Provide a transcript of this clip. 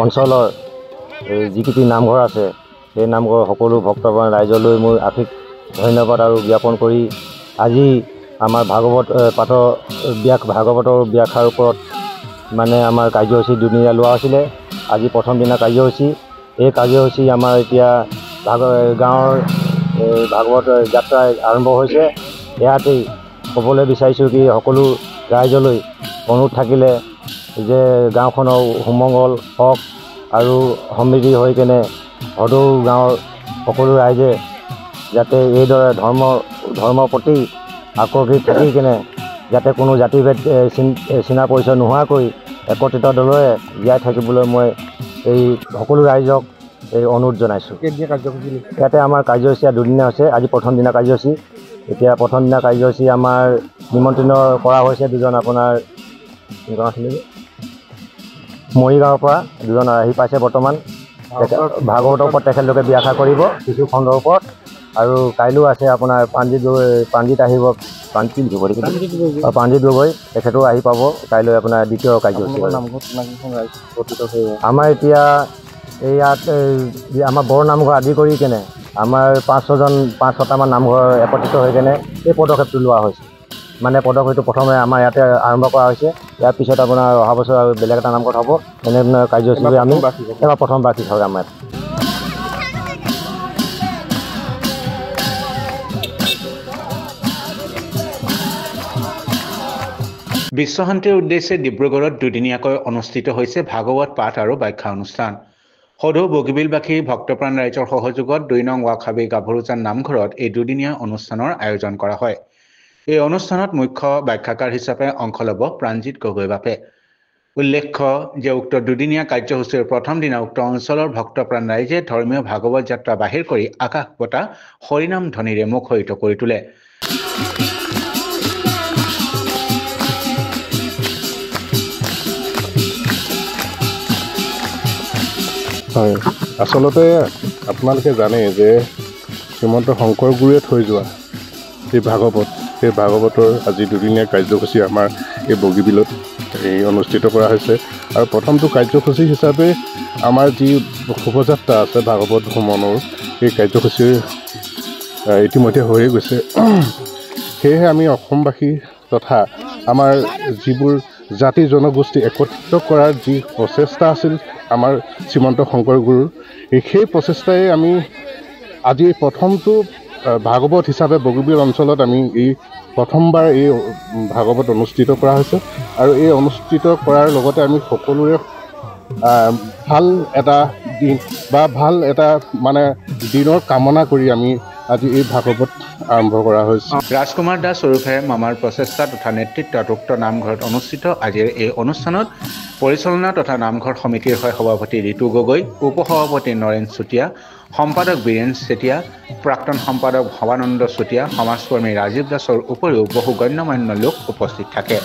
অঞ্চলৰ যিকেইটি নামঘৰ আছে সেই নামঘৰ সকলো ভক্তপ্ৰাণ ৰাইজলৈ মোৰ আশীষ ধন্যবাদ আৰু জ্ঞাপন কৰি আজি আমাৰ ভাগৱতৰ ব্যাখ্যাৰ ওপৰত মানে আমাৰ কাৰ্যসূচী দুদিনীয়া লোৱা হৈছিলে। আজি প্ৰথম দিনা কাৰ্যসূচী। এই কাৰ্যসূচী আমাৰ এতিয়া গাঁৱৰ ভাগৱত যাত্ৰা আৰম্ভ হৈছে। ইয়াতেই ক'বলৈ বিচাৰিছোঁ কি সকলো ৰাইজলৈ অনুৰোধ থাকিলে যে গাঁওখনৰ সুমংগল হওক আৰু সমৃদ্ধি হৈ কেনে সদৌ গাঁৱৰ সকলো ৰাইজে যাতে এইদৰে ধৰ্মৰ প্ৰতি আকৰ্ষিত থাকি কেনে যাতে কোনো জাতিভেদ চিনা পৰিচয় নোহোৱাকৈ একত্ৰিত দলেৰে জীয়াই থাকিবলৈ মই এই সকলো ৰাইজক এই অনুৰোধ জনাইছোঁ। ইয়াতে আমাৰ কাৰ্যসূচী দুদিনীয়া হৈছে। আজি প্ৰথম দিনা কাৰ্যসূচী। এতিয়া প্ৰথম দিনা কাৰ্যসূচী আমাৰ নিমন্ত্ৰণ কৰা হৈছে দুজন আপোনাৰ মৰিগাঁৱৰ পৰা দুজন আহি পাইছে বৰ্তমান। ভাগৱতৰ ওপৰত তেখেতলোকে ব্যাখ্যা কৰিব কিছু খণ্ডৰ ওপৰত। আৰু কাইলৈও আছে আপোনাৰ প্ৰাণজিত আহিব, প্ৰাণজিত গগৈ তেখেতো আহি পাব কাইলৈ আপোনাৰ দ্বিতীয় কাৰ্যসূচী। আমাৰ এতিয়া ইয়াত আমাৰ বৰ নামঘৰ আদি কৰি কেনে আমাৰ 5-6টামান নামঘৰ একত্ৰিত হৈ কেনে এই পদক্ষেপটো লোৱা হৈছে। মানে পদক্ষেপটো প্ৰথমে আমাৰ ইয়াতে আৰম্ভ কৰা হৈছে। ইয়াৰ পিছত আপোনাৰ অহা বছৰ আৰু বেলেগ এটা নামঘৰত হ'ব। এনেধৰণৰ কাৰ্যসূচী আমি এবাৰ প্ৰথম বাৰ্ষিক হয় আমাৰ বিশ্বশান্তিৰ উদ্দেশ্যে ডিব্ৰুগড়ত দুদিনীয়াকৈ অনুষ্ঠিত হৈছে ভাগৱত পাঠ আৰু ব্যাখ্যা অনুষ্ঠান। সদৌ বগীবিলবাসী ভক্তপ্ৰাণ ৰাইজৰ সহযোগত 2 নং ৱাকহাবি গাভৰুজান নামঘৰত এই দুদিনীয়া অনুষ্ঠানৰ আয়োজন কৰা হয়। এই অনুষ্ঠানত মুখ্য ব্যাখ্যাকাৰ হিচাপে অংশ ল'ব প্ৰাণজিত গগৈ বাপে। উল্লেখ্য যে উক্ত দুদিনীয়া কাৰ্যসূচীৰ প্ৰথম দিনা উক্ত অঞ্চলৰ ভক্তপ্ৰাণ ৰাইজে ধৰ্মীয় ভাগৱত যাত্ৰা বাহিৰ কৰি আকাশ পতা হৰিনাম ধ্বনিৰে মুখৰিত কৰি তোলে। হয়, আচলতে আপোনালোকে জানে যে শ্ৰীমন্ত শংকৰ গুৰুৱে থৈ যোৱা সেই ভাগৱতৰ আজি দুদিনীয়া কাৰ্যসূচী আমাৰ এই বগীবিলত অনুষ্ঠিত কৰা হৈছে। আৰু প্ৰথমটো কাৰ্যসূচী হিচাপে আমাৰ যি শোভাযাত্ৰা আছে ভাগৱত ভ্ৰমণৰ সেই কাৰ্যসূচী ইতিমধ্যে হৈয়ে গৈছে। সেয়েহে আমি অসমবাসী তথা আমাৰ যিবোৰ জাতি জনগোষ্ঠী একত্ৰিত কৰাৰ যি প্ৰচেষ্টা আছিল আমাৰ শ্ৰীমন্ত শংকৰ গুৰুৰ, সেই প্ৰচেষ্টাই আমি আজি প্ৰথমটো ভাগৱত হিচাপে বগীবিল অঞ্চলত আমি এই প্ৰথমবাৰ এই ভাগৱত অনুষ্ঠিত কৰা হৈছে। আৰু এই অনুষ্ঠিত কৰাৰ লগতে আমি সকলোৰে ভাল এটা দিন বা ভাল এটা মানে দিনৰ কামনা কৰি আমি আজি এই ভাগৱত আৰম্ভ কৰা হৈছে। ৰাজকুমাৰ দাস ওৰফে মামাৰ প্ৰচেষ্টা তথা নেতৃত্বত উক্ত নামঘৰত অনুষ্ঠিত আজিৰ এই অনুষ্ঠানত পৰিচালনা তথা নামঘৰ সমিতিৰ হৈ সভাপতি ঋতু গগৈ, উপসভাপতি নৰেন চুতীয়া, সম্পাদক বীৰেন চেতিয়া, প্ৰাক্তন সম্পাদক ভৱানন্দ চুতীয়া, সমাজকৰ্মী ৰাজীৱ দাসৰ উপৰিও বহু গণ্যমান্য লোক উপস্থিত থাকে।